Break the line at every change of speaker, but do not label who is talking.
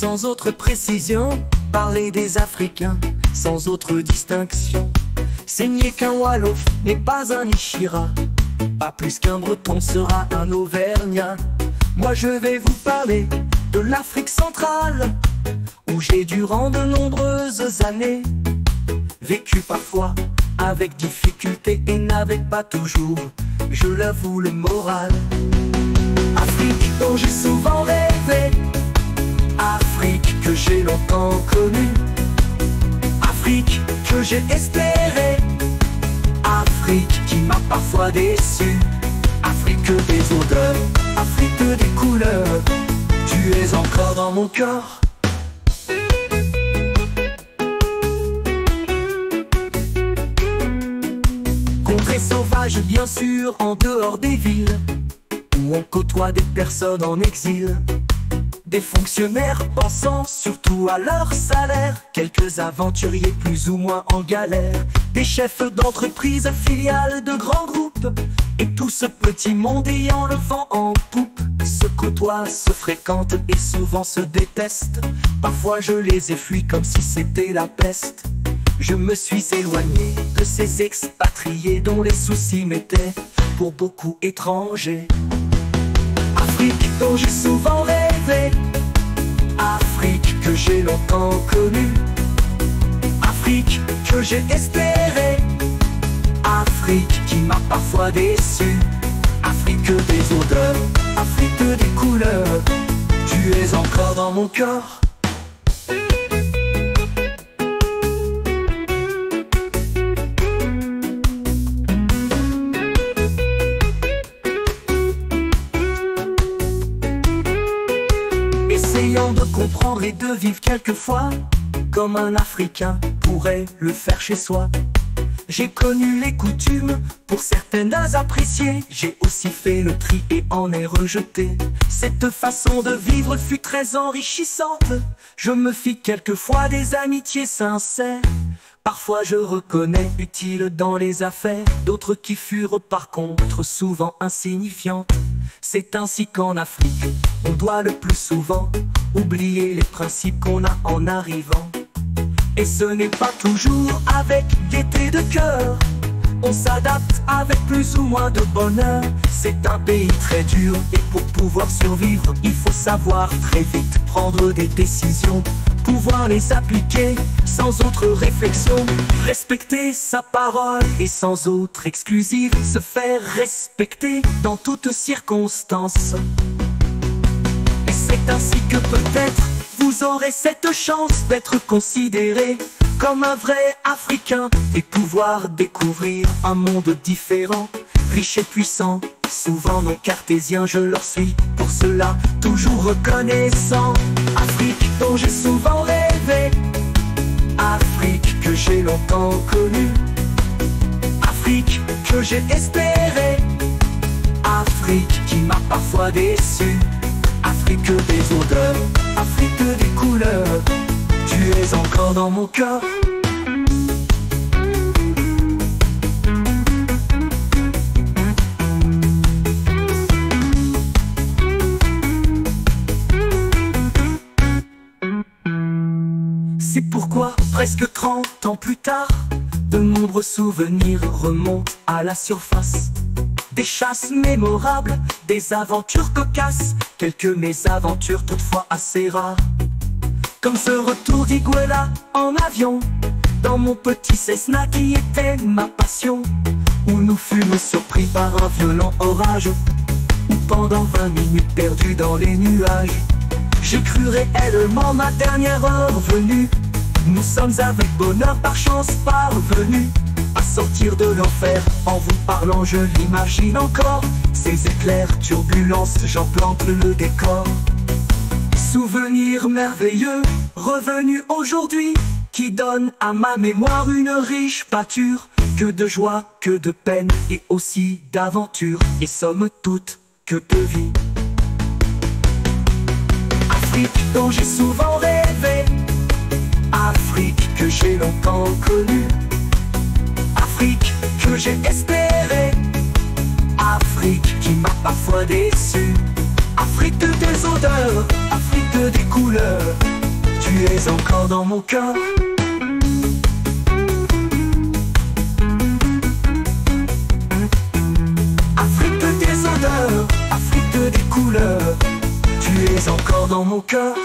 Sans autre précision, parler des Africains, sans autre distinction. Saigner qu'un Wolof n'est pas un Ishira, pas plus qu'un Breton sera un Auvergnat. Moi je vais vous parler de l'Afrique centrale, où j'ai durant de nombreuses années vécu parfois avec difficulté et n'avec pas toujours, je l'avoue, le moral. Afrique dont j'ai souvent rêvé, Afrique que j'ai longtemps connue, Afrique que j'ai espérée, Afrique qui m'a parfois déçu. Afrique des odeurs, Afrique des couleurs, tu es encore dans mon cœur. Contrée sauvage bien sûr, en dehors des villes, où on côtoie des personnes en exil. Des fonctionnaires pensant surtout à leur salaire, quelques aventuriers plus ou moins en galère, des chefs d'entreprise filiales de grands groupes, et tout ce petit monde ayant le vent en poupe. Se côtoient, se fréquentent et souvent se détestent. Parfois je les ai fuis comme si c'était la peste. Je me suis éloigné de ces expatriés dont les soucis m'étaient pour beaucoup étrangers. Afrique dont j'ai souvent rêvé, Afrique que j'ai longtemps connue, Afrique que j'ai espérée, Afrique qui m'a parfois déçu. Afrique des odeurs, Afrique des couleurs, tu es encore dans mon cœur. Essayant de comprendre et de vivre quelquefois comme un Africain pourrait le faire chez soi. J'ai connu les coutumes, pour certaines appréciées. J'ai aussi fait le tri et en ai rejeté. Cette façon de vivre fut très enrichissante. Je me fis quelquefois des amitiés sincères. Parfois je reconnais utiles dans les affaires, d'autres qui furent par contre souvent insignifiantes. C'est ainsi qu'en Afrique, on doit le plus souvent oublier les principes qu'on a en arrivant. Et ce n'est pas toujours avec gaieté de cœur, on s'adapte avec plus ou moins de bonheur. C'est un pays très dur et pour pouvoir survivre, il faut savoir très vite prendre des décisions, pouvoir les appliquer sans autre réflexion, respecter sa parole et sans autre exclusive, se faire respecter dans toutes circonstances. Et c'est ainsi que peut-être vous aurez cette chance d'être considéré comme un vrai Africain et pouvoir découvrir un monde différent, riche et puissant, souvent non cartésien. Je leur suis pour cela toujours reconnaissant. Afrique dont j'ai souvent rêvé, Afrique que j'ai longtemps connue, Afrique que j'ai espérée, Afrique qui m'a parfois déçu. Afrique des odeurs, Afrique des couleurs, tu es encore dans mon cœur. C'est pourquoi, presque 30 ans plus tard, de nombreux souvenirs remontent à la surface. Des chasses mémorables, des aventures cocasses, quelques mésaventures toutefois assez rares. Comme ce retour d'Iguela en avion, dans mon petit Cessna qui était ma passion, où nous fûmes surpris par un violent orage, ou pendant 20 minutes perdus dans les nuages. J'ai cru réellement ma dernière heure venue. Nous sommes avec bonheur par chance parvenus à sortir de l'enfer. En vous parlant je l'imagine encore, ces éclairs, turbulences, j'en plante le décor. Souvenirs merveilleux, revenus aujourd'hui, qui donnent à ma mémoire une riche pâture. Que de joie, que de peine et aussi d'aventure, et somme toute que de vie. Afrique dont j'ai souvent rêvé, Afrique que j'ai longtemps connue, Afrique que j'ai espérée, Afrique qui m'a parfois déçu. Afrique des odeurs, Afrique des couleurs, Tu es encore dans mon cœur. Afrique des odeurs, Afrique des couleurs, tu es encore dans mon cœur.